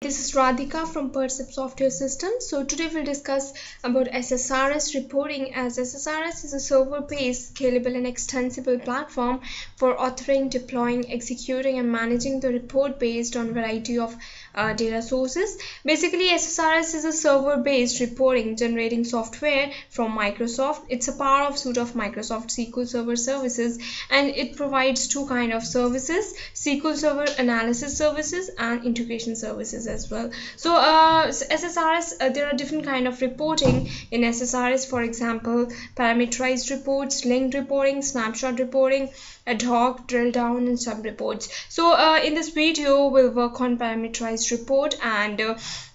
This is Radhika from Percept Software Systems. So today we'll discuss about SSRS reporting, as SSRS is a server-based, scalable and extensible platform for authoring, deploying, executing and managing the report based on a variety of data sources. Basically, SSRS is a server-based reporting generating software from Microsoft. It's a part of suite of Microsoft SQL Server services, and it provides two kind of services: SQL Server analysis services and integration services as well. So SSRS, there are different kind of reporting in SSRS. For example, parameterized reports, linked reporting, snapshot reporting, ad hoc, drill down and sub reports. So in this video we'll work on parameterized report, and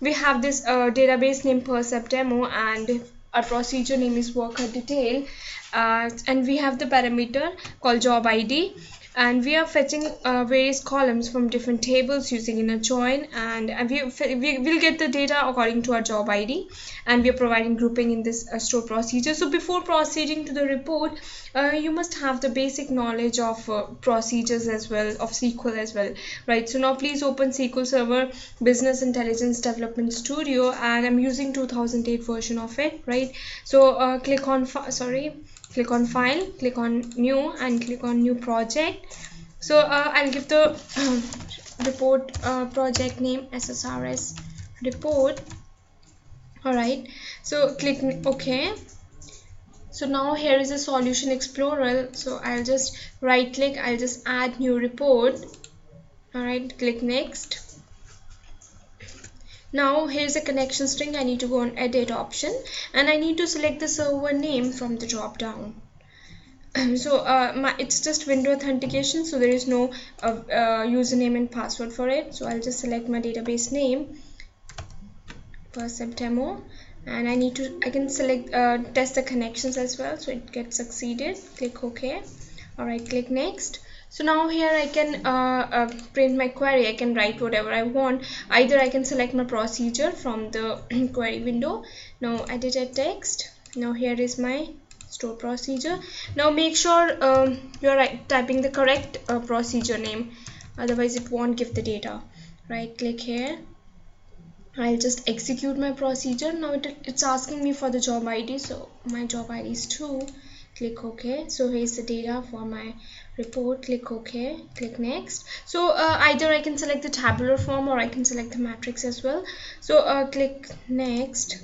we have this database named Percept demo, and our procedure name is worker detail, and we have the parameter called job ID, and we are fetching various columns from different tables using inner join, and we will get the data according to our job ID, and we are providing grouping in this store procedure. So before proceeding to the report, you must have the basic knowledge of procedures as well, of SQL as well, right? So now please open SQL Server Business Intelligence Development Studio, and I'm using 2008 version of it, right? So click on file, click on new, and click on new project. So I'll give the report project name SSRS report. All right, so click OK. So now here is a solution explorer, so I'll just right click, I'll just add new report. All right, click next. Now here's a connection string. I need to go on edit option, and I need to select the server name from the drop down. So it's just window authentication, so there is no username and password for it. So I'll just select my database name, Percept demo, and I can select test the connections as well, so it gets succeeded. Click OK. All right, click next. So now here I can print my query. I can write whatever I want. Either I can select my procedure from the query window. Now edited text. Now here is my store procedure. Now make sure you're typing the correct procedure name, otherwise it won't give the data. Right click here. I'll just execute my procedure. Now it's asking me for the job ID, so my job ID is 2. Click OK. So here's the data for my report. Click OK. Click next. So either I can select the tabular form or I can select the matrix as well. So click next.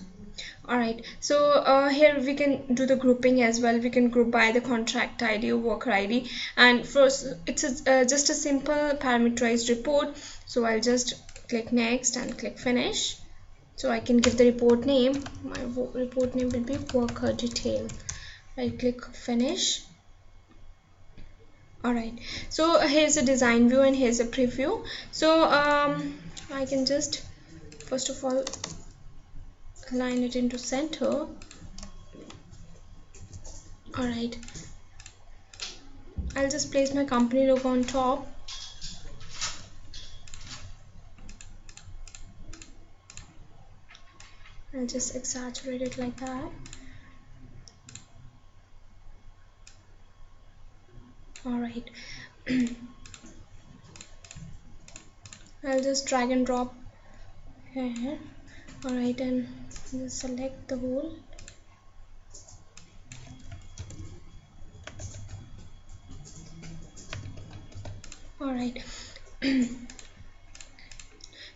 Alright, so here we can do the grouping as well. We can group by the contract ID or worker ID, and first it's just a simple parameterized report. So I'll just click next and click finish. So I can give the report name. My report name will be worker detail. Right click finish. Alright, so here's a design view and here's a preview. So I can just first of all align it into center. Alright, I'll just place my company logo on top. I'll just exaggerate it like that. Alright, I'll just drag and drop here. Alright, and just select the whole. Alright,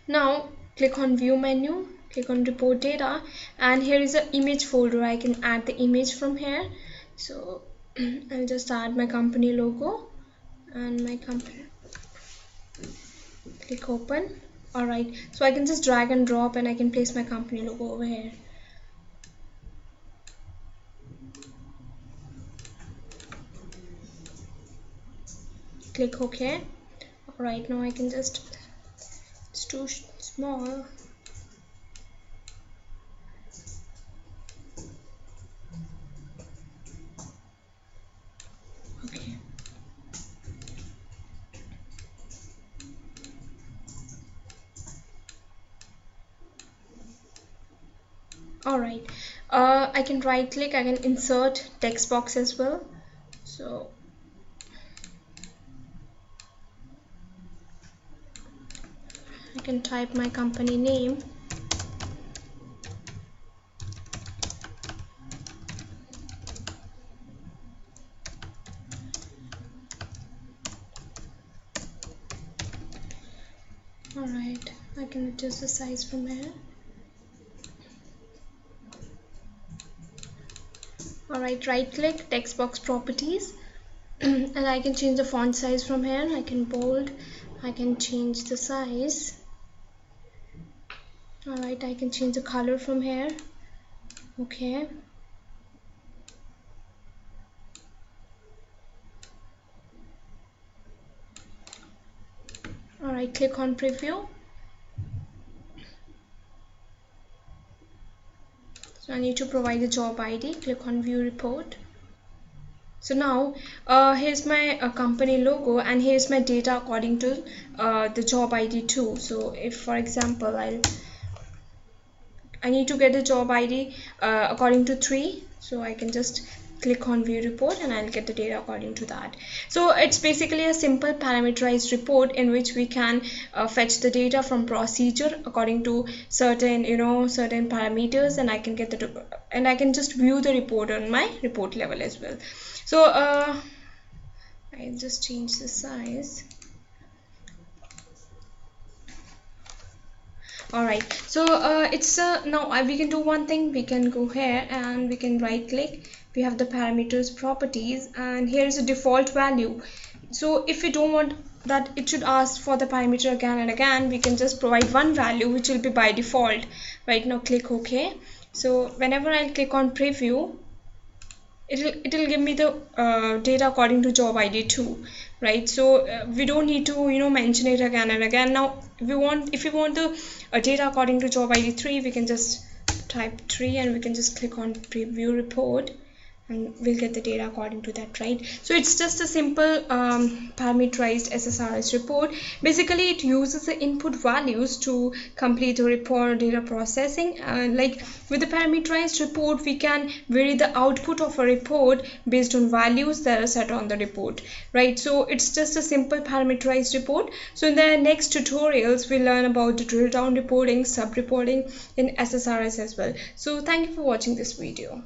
now click on view menu, click on report data, and here is an image folder. I can add the image from here. So I'll just add my company logo and my company. Click open. Alright, so I can just drag and drop, and I can place my company logo over here. Click OK. Alright, now I can just, it's too small. Okay. Alright, I can right click, I can insert text box as well. So I can type my company name. Alright, I can adjust the size from here. Alright, right click, text box properties, and I can change the font size from here. I can bold, I can change the size. Alright, I can change the color from here. Okay. Alright, click on preview. So I need to provide the job ID. Click on view report. So now here's my company logo, and here's my data according to the job ID too. So if, for example, I need to get the job ID according to 3, so I can just click on view report and I'll get the data according to that. So it's basically a simple parameterized report in which we can fetch the data from procedure according to certain certain parameters, and I can get the and I can just view the report on my report level as well. So I'll just change the size. Alright, so it's now we can do one thing. We can go here and we can right click. We have the parameters properties, and here is a default value. So if we don't want that it should ask for the parameter again and again, we can just provide one value which will be by default. Right now click OK. So whenever I click on preview, it'll give me the data according to job ID 2, right? So we don't need to mention it again and again. Now if we want the data according to job ID 3, we can just type 3 and we can just click on preview report, and we'll get the data according to that, right? So it's just a simple parameterized SSRS report. Basically it uses the input values to complete the report or data processing, and like with the parameterized report we can vary the output of a report based on values that are set on the report, right? So it's just a simple parameterized report. So in the next tutorials we'll learn about the drill down reporting, sub reporting in SSRS as well. So thank you for watching this video.